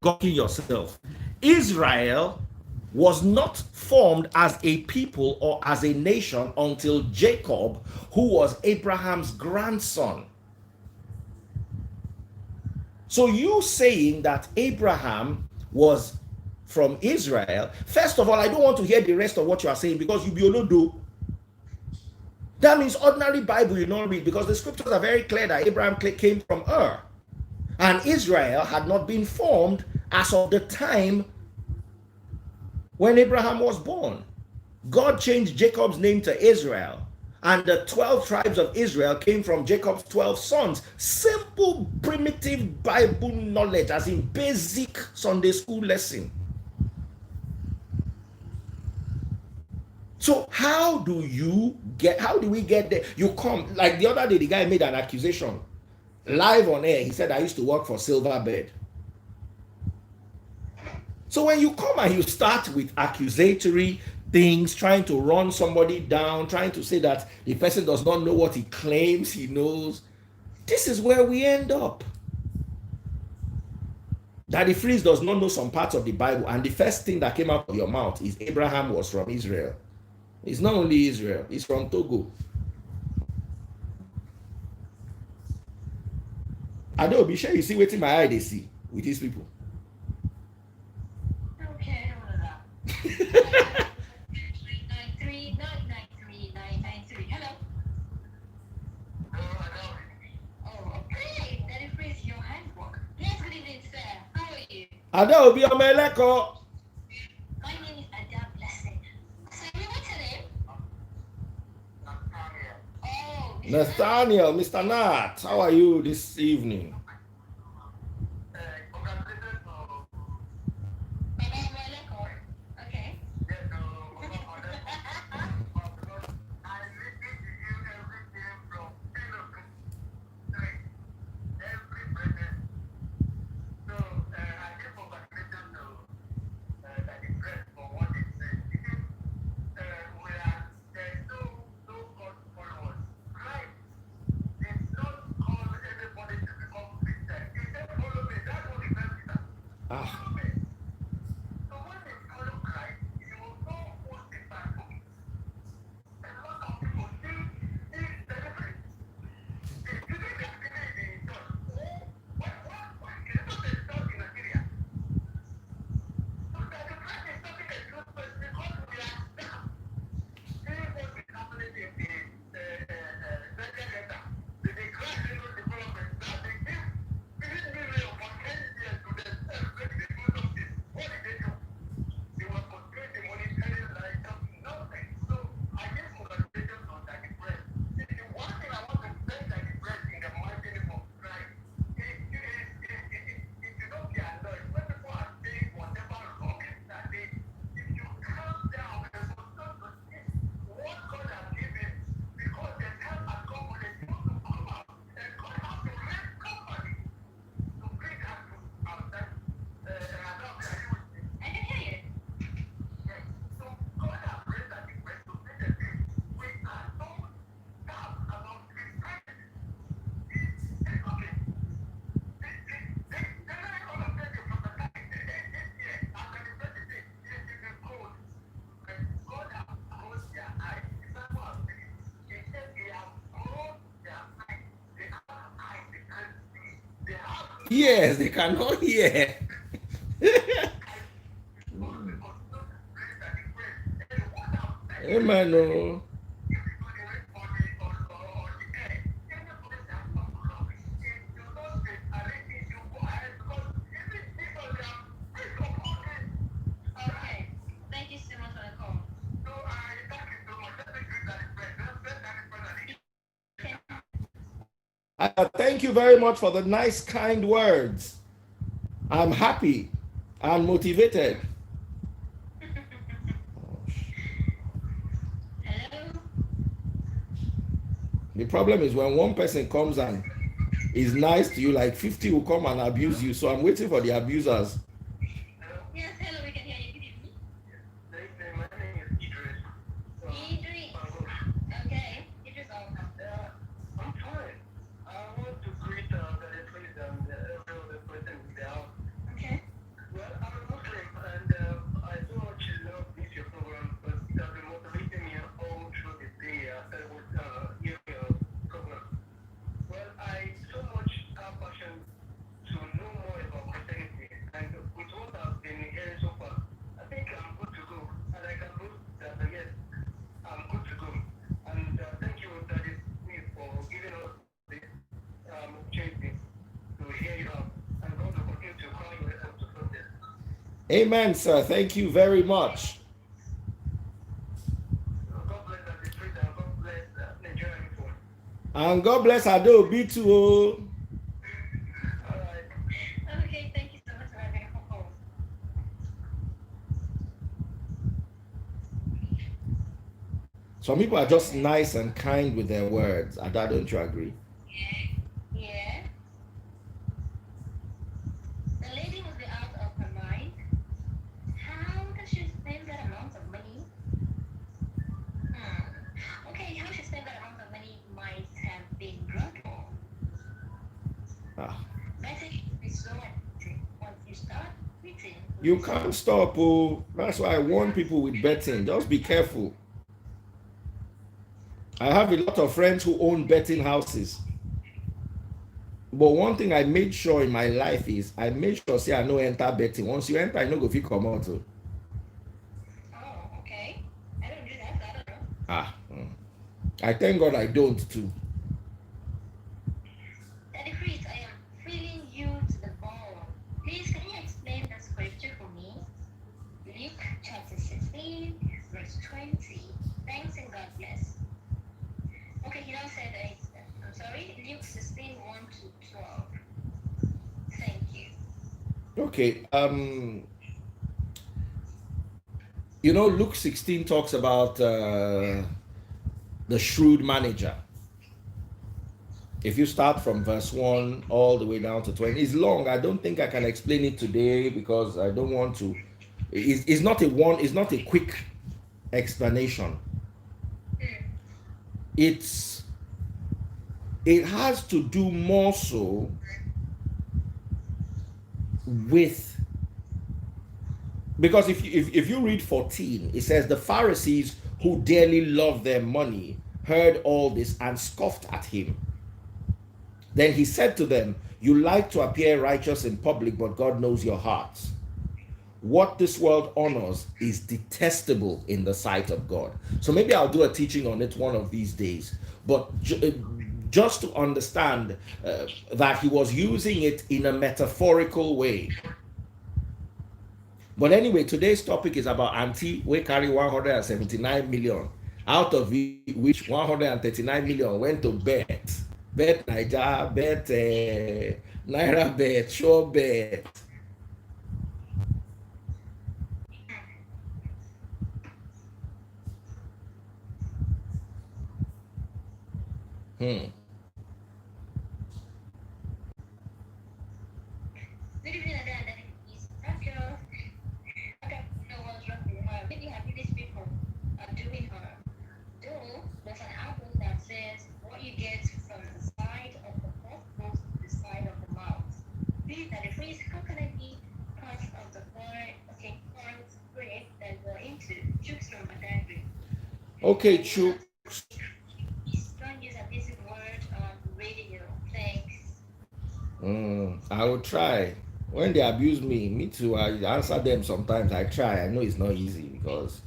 gawking yourself. Israel was not formed as a people or as a nation until Jacob, who was Abraham's grandson. So you saying that Abraham was from Israel, first of all, I don't want to hear the rest of what you are saying because you be do. That means ordinary Bible you don't read, because the scriptures are very clear that Abraham came from Ur. And Israel had not been formed as of the time when Abraham was born. God changed Jacob's name to Israel, and the 12 tribes of Israel came from Jacob's 12 sons. Simple, primitive Bible knowledge, as in basic Sunday school lesson. So how do we get there? You come, like the other day, the guy made an accusation live on air. He said, I used to work for Silverbed. So when you come and you start with accusatory things, trying to run somebody down, trying to say that the person does not know what he claims he knows, this is where we end up. Daddy Freeze does not know some parts of the Bible, and the first thing that came out of your mouth is Abraham was from Israel. It's not only Israel, it's from Togo. I don't be sure you see what in my eye they see with these people. Okay, hold on. 993. Hello. Oh, okay. That is your handbook. Yes, good evening, sir. How are you? Ada Obi Omeleko. My name is Ada Blessing. So, what's your name? Nathaniel, Mr. Nat, how are you this evening? Okay. Ah. Yes, they cannot hear. Amen. Oh. Okay. Thank you so much for the call. Thank you very much for the nice, kind words. I'm happy and motivated. Hello. The problem is when one person comes and is nice to you, like 50 will come and abuse you. So I'm waiting for the abusers. Yes, hello, we can hear you. Good evening. Idris. Okay. Idris, welcome. I'm fine. I want to greet the place and every other person in the house. Okay. Amen, sir. Thank you very much. God bless the Twitter. God bless Nigeria people. And God bless Adobe too. All right. Okay, thank you so much for having a call. Some people are just nice and kind with their words. Don't you agree? Yeah. The lady must be out of her mind. How does she spend that amount of money? Okay, how she spent that amount of money might have been gradual. Betting is so addictive. Once you start betting, You can't stop. Oh, that's why I warn people with betting. Just be careful. I have a lot of friends who own betting houses. But one thing I made sure in my life is I made sure say I no enter betting. Once you enter, I no go fit come out. Oh, okay. I don't do that. I don't know. I thank God I don't too. Daddy Chris, I am feeling you to the bone. Please, can you explain the scripture for me? Luke chapter 16, verse 20. Thanks and God bless. Okay, he now said, I'm sorry, Luke 16, 1 to 12. Thank you. Okay. Luke 16 talks about the shrewd manager. If you start from verse 1 all the way down to 20, it's long. I don't think I can explain it today because I don't want to. It's not a quick explanation. It has to do more so with, because if you read 14, it says the Pharisees who dearly loved their money heard all this and scoffed at him. Then he said to them, you like to appear righteous in public, but God knows your hearts. What this world honors is detestable in the sight of God. So maybe I'll do a teaching on it one of these days. But just to understand that he was using it in a metaphorical way. But anyway, today's topic is about auntie we carry 179 million, out of which 139 million went to bet Naija, bet Naira, bet sure bet. Good evening, Ada, and it's okay. I don't know what's wrong with her. Maybe happy these people are doing her. Though there's an album that says what you get from the side of the mouth goes to the side of the mouth. Please, that the phrase, how can I be part of the current grade that we're into? Chooks from Badagry. Okay, Chooks. Don't use a basic word on radio. Thanks. I will try. When they abuse me too, I answer them sometimes. I try. I know it's not easy because,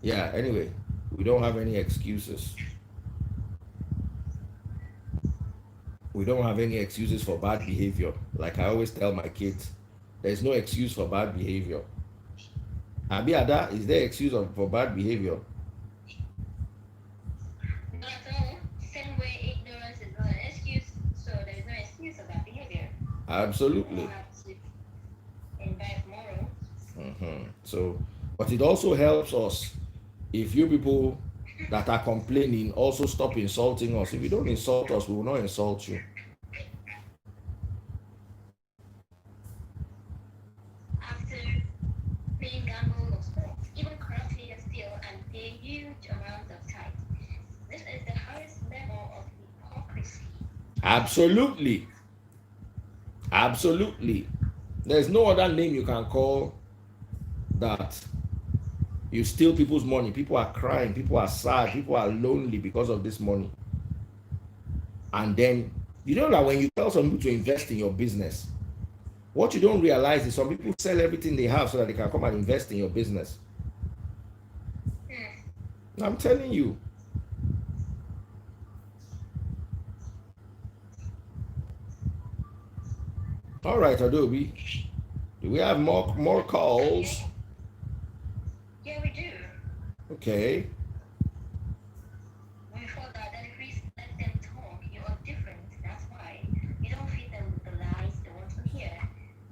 yeah, anyway, we don't have any excuses. We don't have any excuses for bad behavior. Like I always tell my kids, there's no excuse for bad behavior. Abiada, is there excuse for bad behavior? Not at all. Same way ignorance is not an excuse, so there's no excuse of bad behavior. Absolutely. You have to invite morals. So, but it also helps us if you people that are complaining also stop insulting us. If you don't insult us, we will not insult you. After playing gamble or sports, even corrupt leaders steal and pay huge amounts of tithe. This is the highest level of hypocrisy. Absolutely. Absolutely. There's no other name you can call that. You steal people's money. People are crying. People are sad. People are lonely because of this money. And then, you know that when you tell some people to invest in your business, what you don't realize is some people sell everything they have so that they can come and invest in your business. I'm telling you. All right, Adobe. Do we have more calls? Okay. Yeah, we do. Okay. Before that, then please let them talk. You are different. That's why you don't fit the lies they want to hear.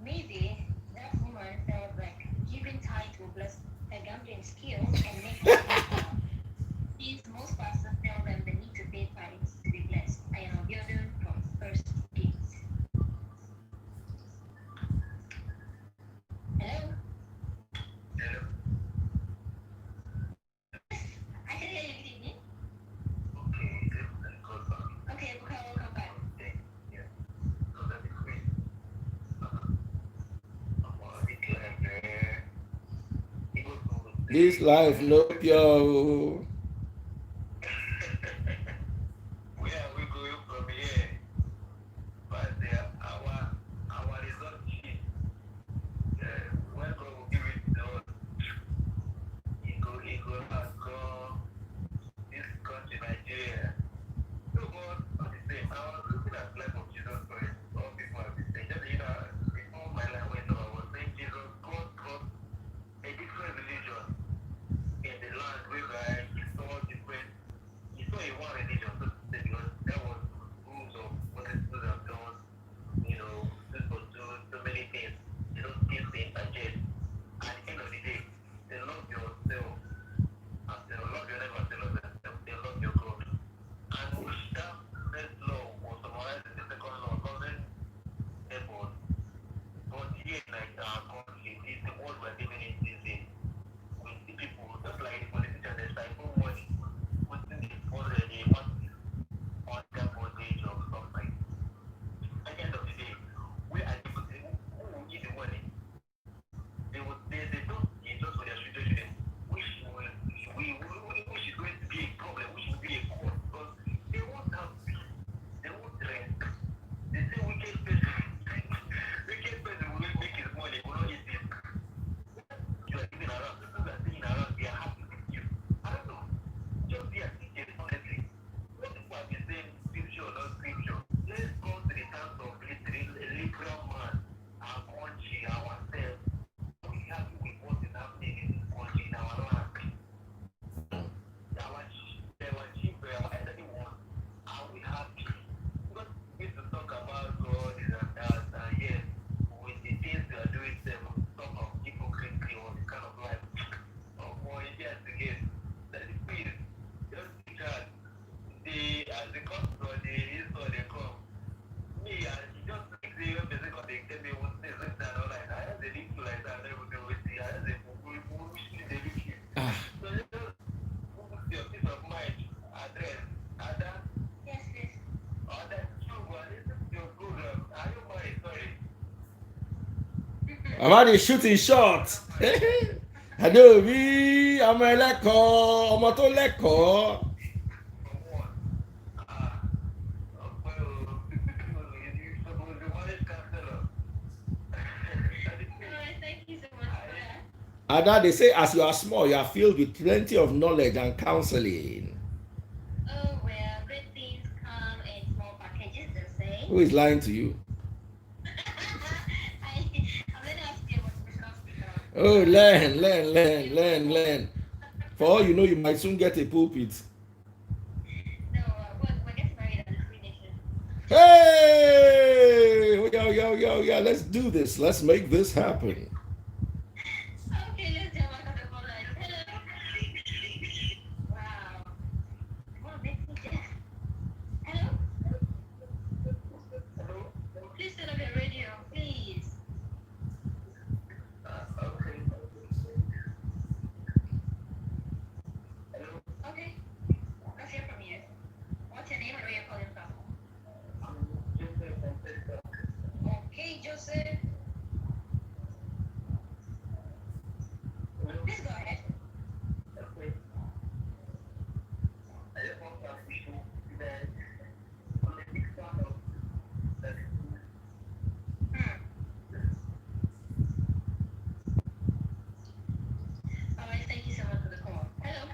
Maybe that woman felt like giving title plus her gambling skills and make her feel proud. Since most pastors tell them they need to pay tithes to be blessed. I am building from first gate. Hello? Hello. Yes, I can hear you. Good evening. Okay, and call back. Okay, welcome back. Okay, yeah. So that is great. I'm already clear there. It goes to This say, life no pure. where are we going from here? But our result sheet, when God will give it to us, it go not go this country, Nigeria. So God, not the same. I was looking at life of Jesus Christ. All people have been saying, just before my life went on, I was saying Jesus, God got a different religion in the land whereby he saw a one religion, so to say, because there was rules of what is good and done, this was do so many things, things they interject. At the end of the day, they love yourself, and they love your neighbor, they love yourself, they love your God. And which that first law was summarized in the second law, loving neighbor. But here in like our country, this the world we're living in these days, we see people just like the politicians, they cycle money, putting the already want on that bondage of something. At the end of the day, we are the people who will give the money. They don't give just for their children, which is going to be a problem, which will be a cause, because they won't have peace, they won't rest. They say wicked person will make his money, will not eat it. You are living around, people are sitting around, they are happy with you. I don't know. Just be as teachers, honestly. What people have been saying, scripture or not scripture, let's go to the terms of literal man, our country, ourselves. Are we happy with what is happening in this country, in our land? Our children, our elderly ones, are we happy? Because we used to talk about God is and that, and yes, with the things we are doing, some of hypocrisy or the kind of life of more Indians again. Let it be. Just think that as the cost or the install they come, me, I just think the person when they tell me what they say and all like that. I have the link to like that and everything with the I have the wish me the link. So just put your peace of mind, address, other, Yes, please. other two, listen to your program. I don't mind, sorry. I'm already shooting shots. Adobe, ọmọ ẹlẹ́kọ̀ọ́, ọmọ tó lẹ́kọ̀ọ́. For one, well, you're supposed to manage counselor. All right, thank you so much for that. Ada, they say as you are small, you are filled with plenty of knowledge and counseling. Oh, well, good things come in small packages, they say. Who is lying to you? I'm going to ask you a motivational speaker. Oh, learn. For all you know, you might soon get a pulpit. No, we're getting married at the Free Nation. Hey! Yo, let's do this. Let's make this happen. Okay, let's jump back on the phone line. Hello. Wow. What makes me deaf? Hello? Please turn off your radio, please. Okay. Okay. Let's hear from you. What's your name and where you're calling from? Okay, Joseph. Please go ahead. I just want to ask you that on the big part of that All right, thank you so much for the call. Hello.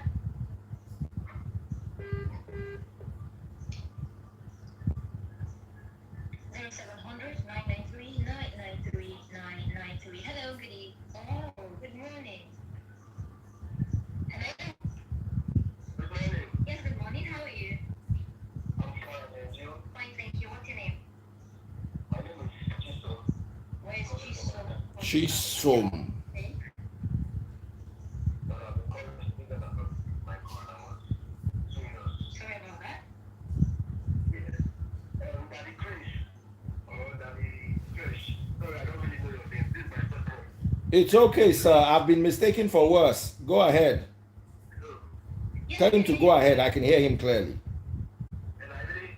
Chisom. Sorry about that. It's okay, sir. I've been mistaken for worse. Go ahead. Tell him to go ahead. I can hear him clearly. And I really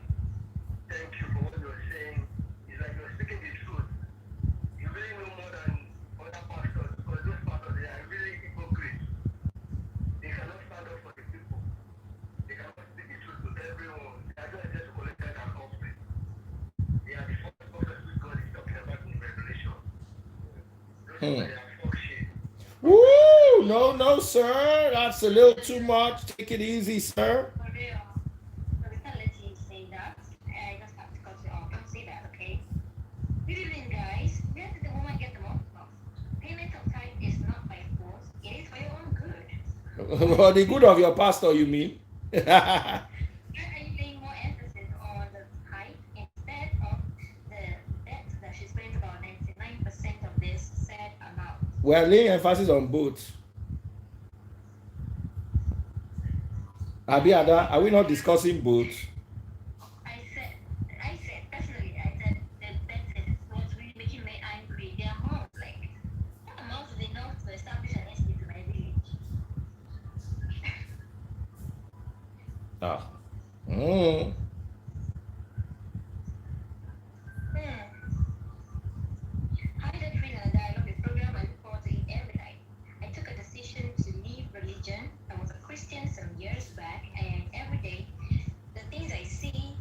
thank you for what you're saying. It's like you're speaking the truth. You really know more than other pastors because those pastors, they are really hypocrites. They cannot stand up for the people. They cannot speak the truth to everyone. They are just there to collect that and offering. They are the false prophets which God is talking about in Revelation. Those people, they are false shit. Woo! No, sir. That's a little too much. Take it easy, sir. For real. So we can't let you say that. I just have to cut you off. Don't say that, okay? Good evening, guys. Where did the woman get the money from? Payment of tithe is not by force. It is for your own good. For the good of your pastor, you mean? Why are you paying more emphasis on the tithe instead of the debt that she's paying about 99% of this said amount? We're laying emphasis on both. Abiada, are we not discussing both? I said, personally, I said the debt is what's really making me angry. The amount, like, that amount is enough to establish an estate in my village. Ah. Hi, that friend and I love the program. I look forward to it every night. I took a decision to leave religion. I was a Christian some years back, and every day, the things I see,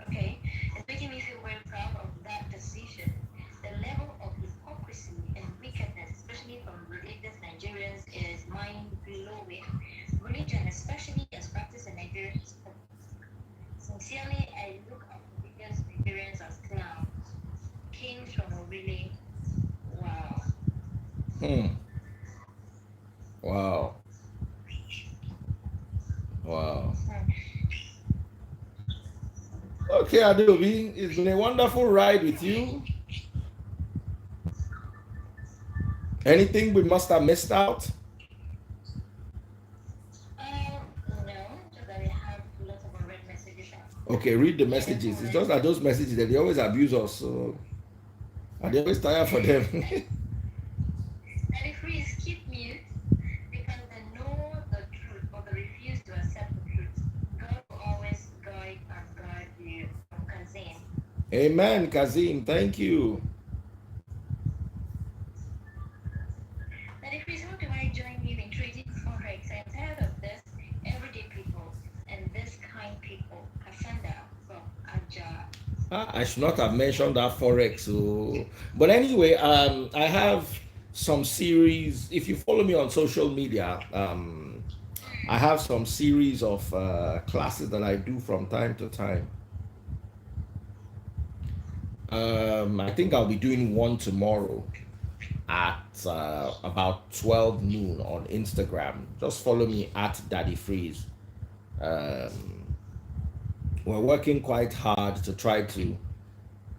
okay, it's making me feel very proud of that decision. The level of hypocrisy and wickedness, especially from religious Nigerians, is mind-blowing. Religion, especially as practiced in Nigeria, is sincerely, I look at religious Nigerians as clowns. Kings from Obile. Wow. Wow. Wow. Okay, Adobe, it's been a wonderful ride with you. Anything we must have missed out? No, just that I have lots of unread messages. Okay, read the messages. It's just that those messages that they always abuse us, so and they always tire for them. And if we keep mute, because they know the truth, but they refuse to accept the truth. God will always guide and guide you. From Kazim. Amen, Kazim. Thank you. That if how do I join you in trading forex? I'm tired of this everyday people and this kind people. Cassandra from Aja. I should not have mentioned that forex. So, but anyway, I have some series. If you follow me on social media, I have some series of classes that I do from time to time. I think I'll be doing one tomorrow at about 12 noon on Instagram. Just follow me at Daddy Freeze. We're working quite hard to try to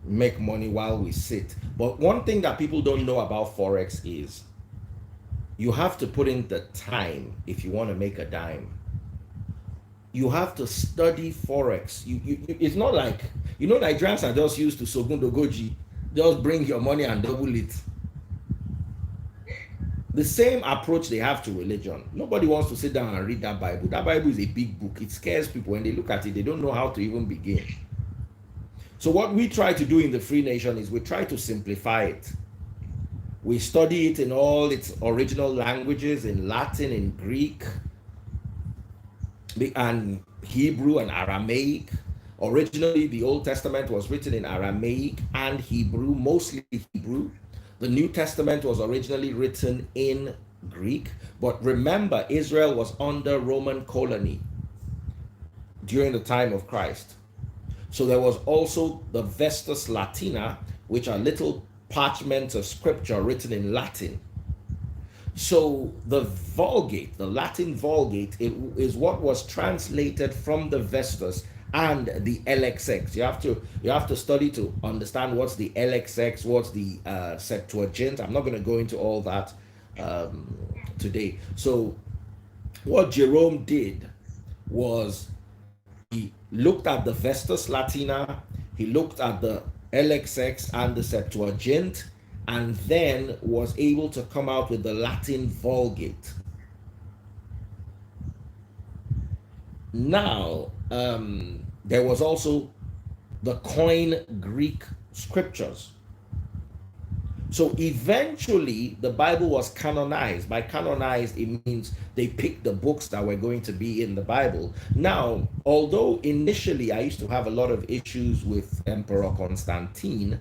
make money while we sit. But one thing that people don't know about Forex is you have to put in the time if you want to make a dime. You have to study Forex. It's not like, Nigerians are just used to Sogundogoji. Just bring your money and double it. The same approach they have to religion. Nobody wants to sit down and read that Bible. That Bible is a big book. It scares people. When they look at it, they don't know how to even begin. So what we try to do in the Free Nation is we try to simplify it. We study it in all its original languages, in Latin, in Greek, and Hebrew and Aramaic. Originally, the Old Testament was written in Aramaic and Hebrew, mostly Hebrew. The New Testament was originally written in Greek, but remember, Israel was under Roman colony during the time of Christ. So there was also the Vestus Latina, which are little parchments of scripture written in Latin. So the Vulgate, the Latin Vulgate, it is what was translated from the Vestus and the LXX. You have to study to understand what's the LXX, what's the Septuagint. I'm not going to go into all that today. So what Jerome did was he looked at the Vestus Latina, he looked at the LXX and the Septuagint, and then was able to come out with the Latin Vulgate. Now, there was also the Koine Greek scriptures. So eventually, the Bible was canonized. By canonized, it means they picked the books that were going to be in the Bible. Now, although initially I used to have a lot of issues with Emperor Constantine,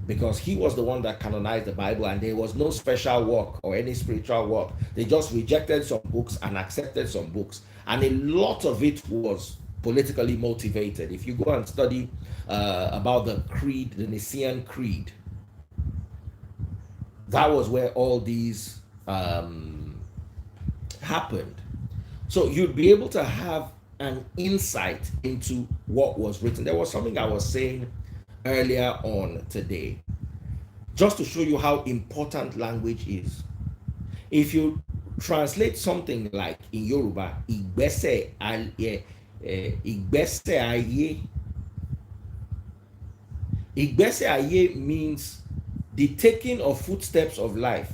because he was the one that canonized the Bible and there was no special work or any spiritual work. They just rejected some books and accepted some books. And a lot of it was politically motivated. If you go and study about the Creed, the Nicene Creed, that was where all these happened. So you'd be able to have an insight into what was written. There was something I was saying earlier on today, just to show you how important language is. If you translate something like in Yoruba, Igbese aye, Igbese aye means the taking of footsteps of life.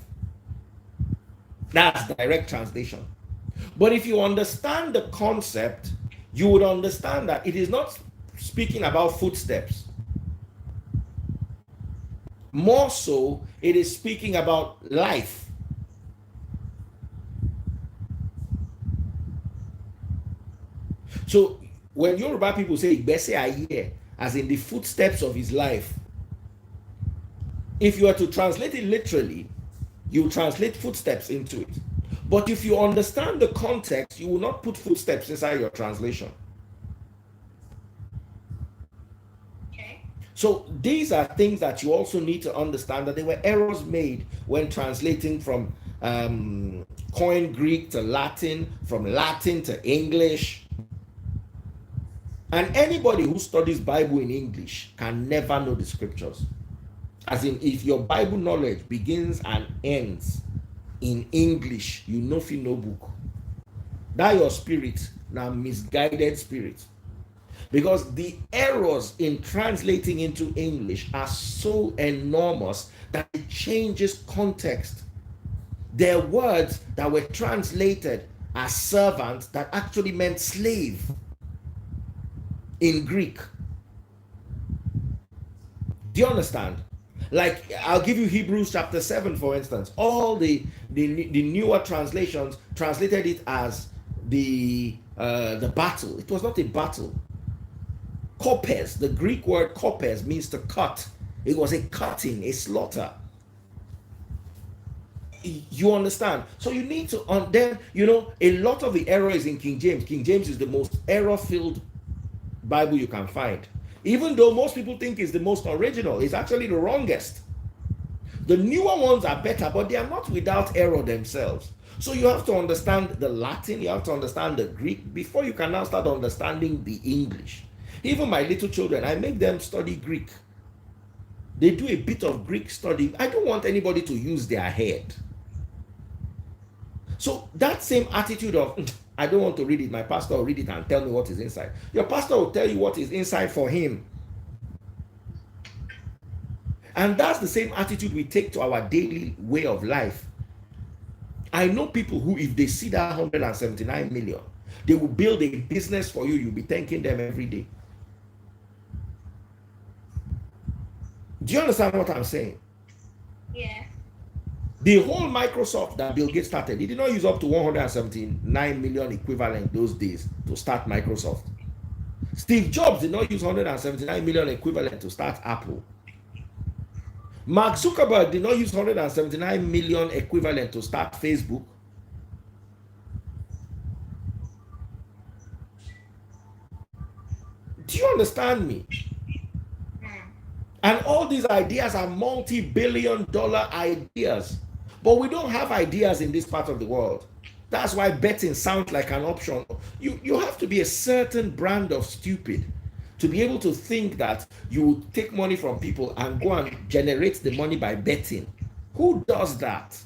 That's direct translation. But if you understand the concept, you would understand that it is not speaking about footsteps. More so, it is speaking about life. So when Yoruba people say Igbese aye, as in the footsteps of his life, if you are to translate it literally, you translate footsteps into it. But if you understand the context, you will not put footsteps inside your translation. Okay. So these are things that you also need to understand, that there were errors made when translating from Koine Greek to Latin, from Latin to English. And anybody who studies Bible in English can never know the scriptures. As in, if your Bible knowledge begins and ends in English, you know fi no book. That your spirit, now misguided spirit. Because the errors in translating into English are so enormous that it changes context. There are words that were translated as servant that actually meant slave in Greek. Do you understand? Like, I'll give you Hebrews chapter 7, for instance. All the newer translations translated it as the battle. It was not a battle. Kopes, the Greek word kopes means to cut. It was a cutting, a slaughter. You understand? So you need to, then, a lot of the error is in King James. King James is the most error-filled Bible you can find. Even though most people think it's the most original, it's actually the wrongest. The newer ones are better, but they are not without error themselves. So you have to understand the Latin, you have to understand the Greek before you can now start understanding the English. Even my little children, I make them study Greek. They do a bit of Greek study. I don't want anybody to use their head. So that same attitude of, I don't want to read it, my pastor will read it and tell me what is inside. Your pastor will tell you what is inside for him. And that's the same attitude we take to our daily way of life. I know people who, if they see that 179 million, they will build a business for you. You'll be thanking them every day. Do you understand what I'm saying? Yeah. The whole Microsoft that Bill Gates started, he did not use up to 179 million equivalent those days to start Microsoft. Steve Jobs did not use 179 million equivalent to start Apple. Mark Zuckerberg did not use 179 million equivalent to start Facebook. Do you understand me? And all these ideas are multi-billion-dollar ideas. But we don't have ideas in this part of the world. That's why betting sounds like an option. You have to be a certain brand of stupid To be able to think that you will take money from people and go and generate the money by betting. Who does that?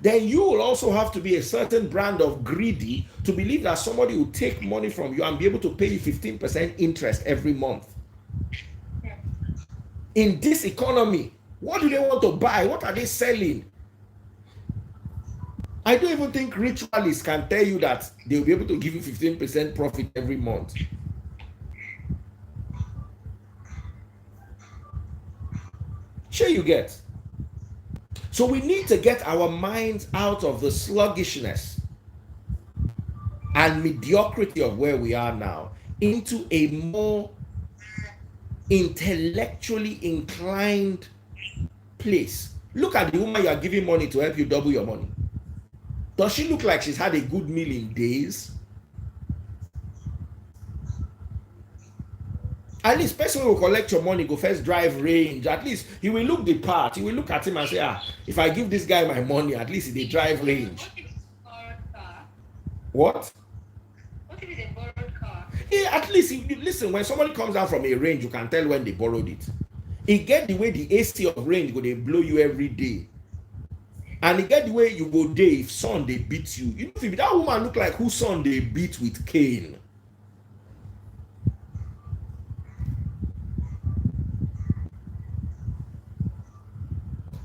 Then you will also have to be a certain brand of greedy to believe that somebody will take money from you and be able to pay you 15% interest every month. In this economy, what do they want to buy? What are they selling? I don't even think ritualists can tell you that they'll be able to give you 15% profit every month. Sure, you get. So we need to get our minds out of the sluggishness and mediocrity of where we are now into a more intellectually inclined place. Look at the woman you are giving money to help you double your money. Does she look like she's had a good meal in days? At least person will collect your money, go first drive range. At least he will look the part. He will look at him and say, if I give this guy my money, at least they drive range. What? What if it's a borrowed car? Yeah, at least listen, when somebody comes out from a range, you can tell when they borrowed it. It get the way the AC of range go, they blow you every day. And it get the way you go there if son they beat you. You know, if that woman look like whose son they beat with cane.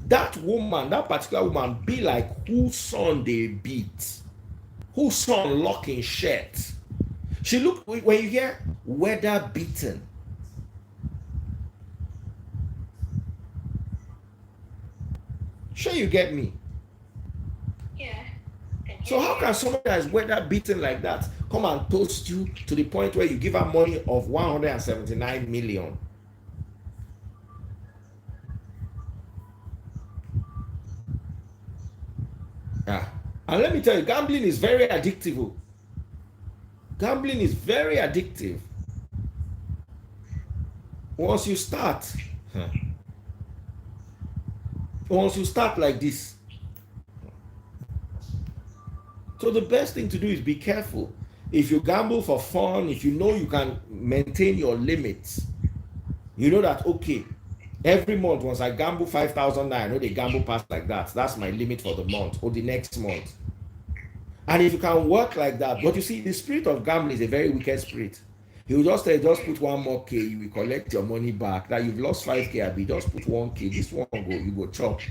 That woman, that particular woman, be like whose son they beat, whose son lock in shirt. She look, when you hear weather beaten, sure you get me. Yeah. So how can somebody that is weather beaten like that come and toast you to the point where you give her money of 179 million? Yeah. And let me tell you, gambling is very addictive. Gambling is very addictive. Once you start like this. So the best thing to do is be careful. If you gamble for fun, if you know you can maintain your limits, you know that, okay, every month once I gamble 5,000 naira, I know they gamble past like that. That's my limit for the month or the next month. And if you can work like that, but you see, the spirit of gambling is a very wicked spirit. He will just say, just put one more K, you will collect your money back. That you've lost 5K, Abi, just put 1K, this one go, you go chop.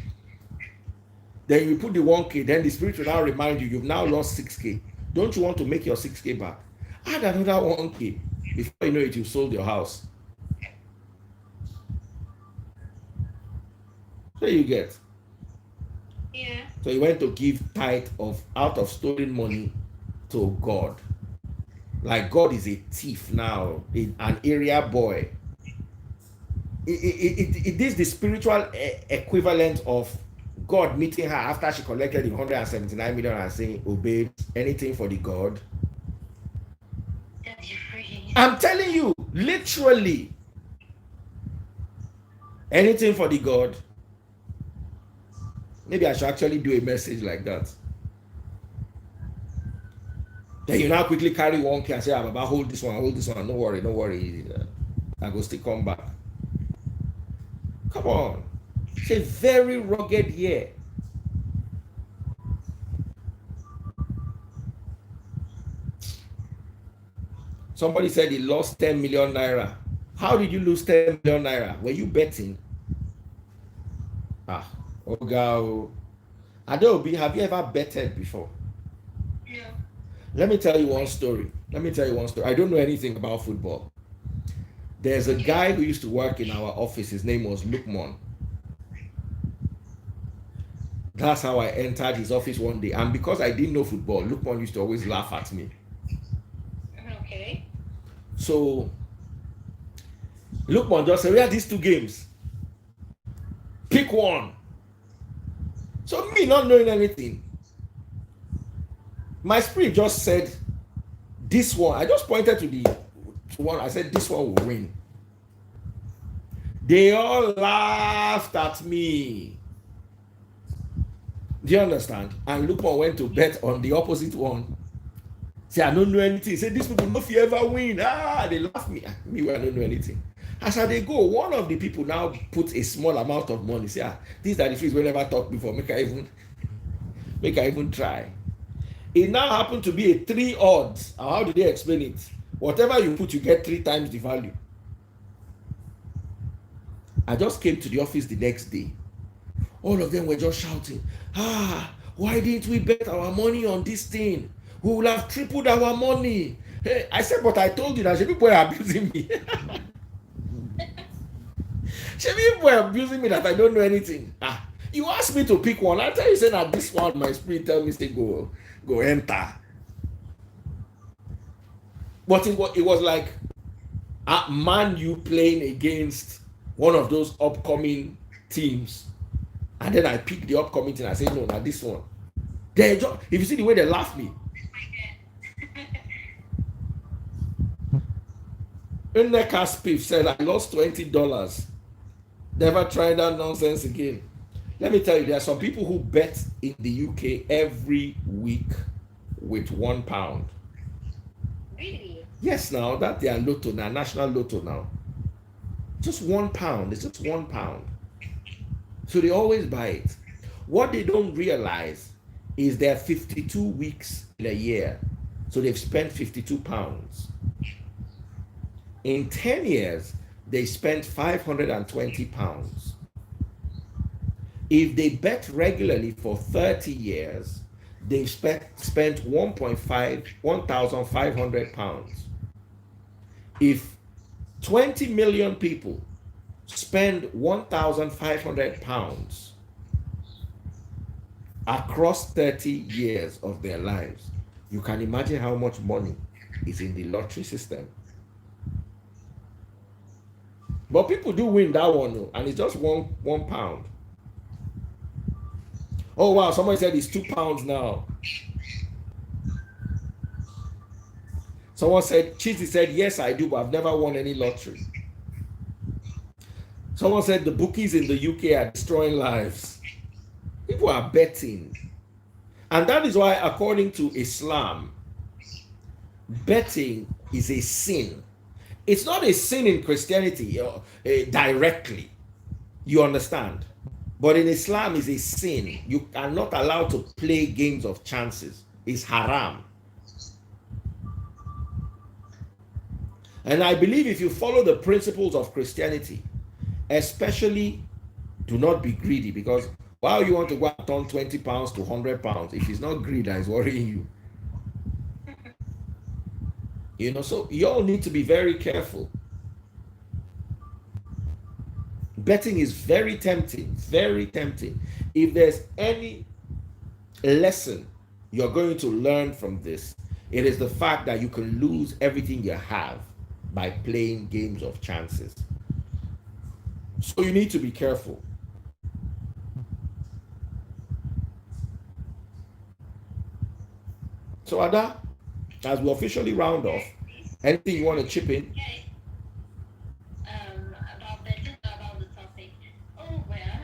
Then you put the 1K, then the spirit will now remind you, you've now lost 6K. Don't you want to make your 6K back? Add another 1K. Before you know it, you sold your house. So you get. Yeah. So he went to give tithe of out of stolen money to God. Like God is a thief now, an area boy. It is the spiritual equivalent of God meeting her after she collected the 179 million and saying, obey anything for the God. That's free. I'm telling you, literally, anything for the God. Maybe I should actually do a message like that. Then you now quickly carry 1K and say, Baba, hold this one, don't worry. I go still come back. Come on. It's a very rugged year. Somebody said he lost 10 million naira. How did you lose 10 million naira? Were you betting? Oga. Adobe, have you ever betted before? No. Let me tell you one story. I don't know anything about football. There's a guy who used to work in our office. His name was Lukman. That's how I entered his office one day. And because I didn't know football, Lukman used to always laugh at me. Okay. So Lukman just said, we have these two games. Pick one. So me not knowing anything, my spirit just said, this one. I just pointed to the one. I said, this one will win. They all laughed at me. Do you understand? And Lukman went to bet on the opposite one. Say, I don't know anything. Say, these people, no if you ever win. They laugh me. Me, I don't know anything. As they go, one of the people now put a small amount of money. Say, these are the things we never talked before. Make I even try. It now happened to be a 3 odds. How do they explain it? Whatever you put, you get 3 times the value. I just came to the office the next day. All of them were just shouting, why didn't we bet our money on this thing? We will have tripled our money. Hey, I said, but I told you that people were abusing me. People were abusing me that I don't know anything. You asked me to pick one. I tell you, say that this one, my spirit tell me to go enter. But it was like Man U playing against one of those upcoming teams. And then I picked the upcoming team. I say, no, not this one. If you see the way they laugh me. Nneka Spiff said, I lost $20. Never try that nonsense again. Let me tell you, there are some people who bet in the UK every week with £1. Really? Yes, now that they are lotto now, national lotto now. Just £1. It's just £1. So they always buy it. What they don't realize is there are 52 weeks in a year. So they've spent £52. In 10 years, they spent £520. If they bet regularly for 30 years, they've spent £1,500. If 20 million people spend £1,500 across 30 years of their lives, you can imagine how much money is in the lottery system. But people do win that one, and it's just £1. Oh wow, somebody said it's £2 now. Someone said, Cheesy said, yes, I do, but I've never won any lottery. Someone said the bookies in the UK are destroying lives. People are betting. And that is why, according to Islam, betting is a sin. It's not a sin in Christianity directly. You understand? But in Islam, it's a sin. You are not allowed to play games of chances. It's haram. And I believe if you follow the principles of Christianity, especially do not be greedy, because while you want to go and turn £20 to £100, if it's not greed that is worrying you, so you all need to be very careful. Betting is very tempting, very tempting. If there's any lesson you're going to learn from this, it is the fact that you can lose everything you have by playing games of chances. So you need to be careful. So Ada, as we officially round off, anything you want to chip in? About betting, about the topic. Oh well,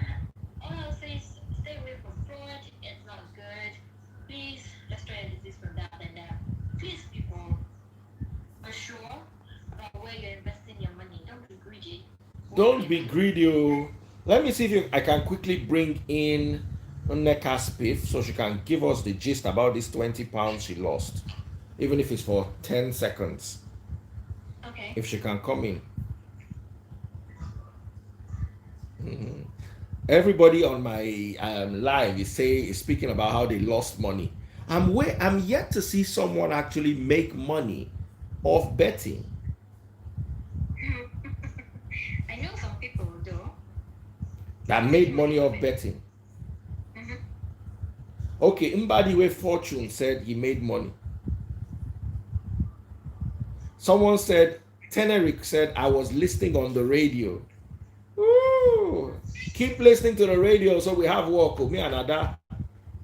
all I'll say is stay away from fraud. It's not good. Please, let's try and desist from that and that. Please, people, are sure about where you're investing your money. Don't be greedy. Don't be greedy. Let me see if I can quickly bring in Nneka Spiff so she can give us the gist about this £20 she lost, even if it's for 10 seconds. Okay. If she can come in. Everybody on my live is speaking about how they lost money. I'm yet to see someone actually make money off betting. I know some people do. That made money off betting. Okay, Mbadiwe Fortune said he made money. Someone said, Teneric said, I was listening on the radio. Ooh, keep listening to the radio so we have work with me and Ada.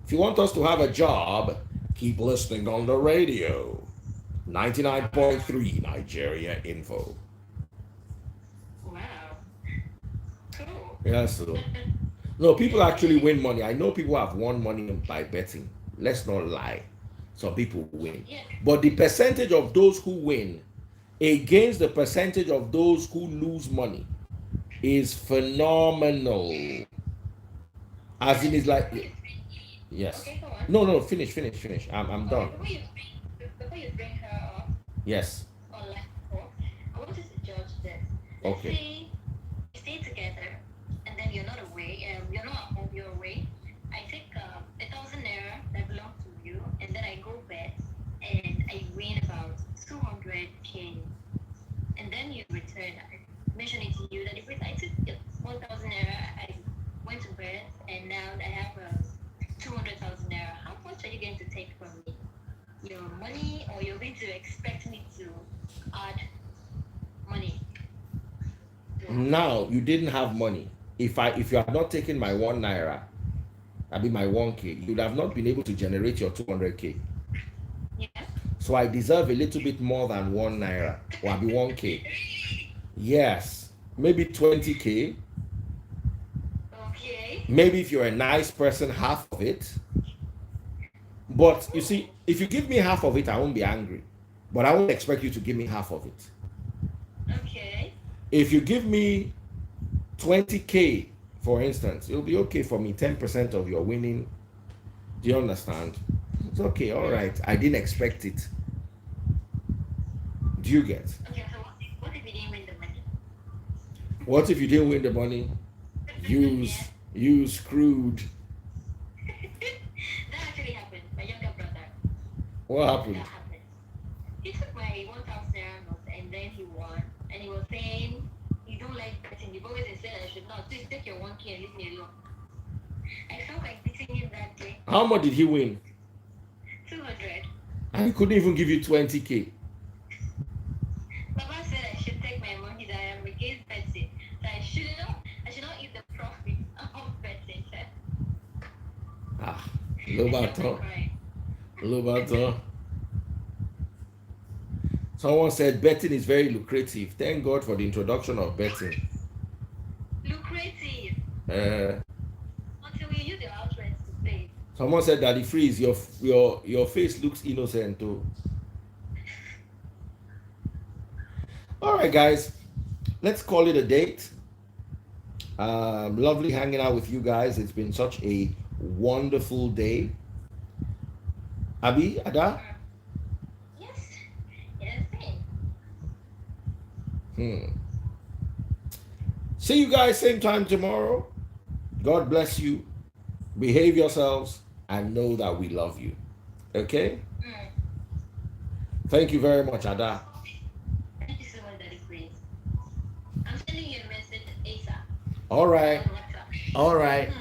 If you want us to have a job, keep listening on the radio. 99.3 Nigeria Info. Wow. Cool. Yeah, so. No, people actually win money. I know people have won money by betting. Let's not lie. some people win. Yeah. But the percentage of those who win against the percentage of those who lose money is phenomenal. As in, And is like, before you yes. okay, go on. No, no, finish. I'm Okay, done. before you bring her up Yes. on life support, I want you to judge this. Let's Okay. say we stay together, and then you're not on your way. I take 1,000 naira that belongs to you, and then I go bet, and I win about 200k, and then you return. I mention it to you that if I took 1,000 naira, I went to bed, and now I have 200,000 naira. How much are you going to take from me? Your money, or you're going to expect me to add money to our money? Now you didn't have money. If you had not taken my 1 naira, I mean my 1k, you would have not been able to generate your 200k. Yeah. So I deserve a little bit more than 1 naira. Or I'll be 1k. Yes. Maybe 20k. Okay. Maybe if you're a nice person, half of it. But you see, if you give me half of it, I won't be angry. But I won't expect you to give me half of it. Okay. If you give me 20k, for instance, it'll be okay for me. 10% of your winning. Do you understand? It's okay, all right. I didn't expect it. Do you get? Okay. So what if you didn't win the money? What if you didn't win the money? Yeah. You screwed. That actually happened. My younger brother. What That happened? happened. He took my 1,000 naira note, and then he won. And he was saying, "You don't like betting. You've always said I should not. Please take your 1k and leave me alone." I felt like beating him that day. How much did he win? 200. And he couldn't even give you 20k. Baba said I should take my money, that I am against betting. That I should not eat the profit of betting. Ah, I felt like Lobaton. crying. Lobaton. Someone said betting is very lucrative. Thank God for the introduction of betting. Lucrative. Uh, Until you use your outlets to play. Someone said that the freeze, your face looks innocent too. All right, guys, let's call it a date. Lovely hanging out with you guys. It's been such a wonderful day. Abi, Ada. Yes. It has been. See you guys same time tomorrow. God bless you. Behave yourselves and know that we love you. Okay? Mm. Thank you very much, Ada. Thank you so much, Daddy Grace. I'm sending you a message ASAP All right. on WhatsApp. All right. Mm.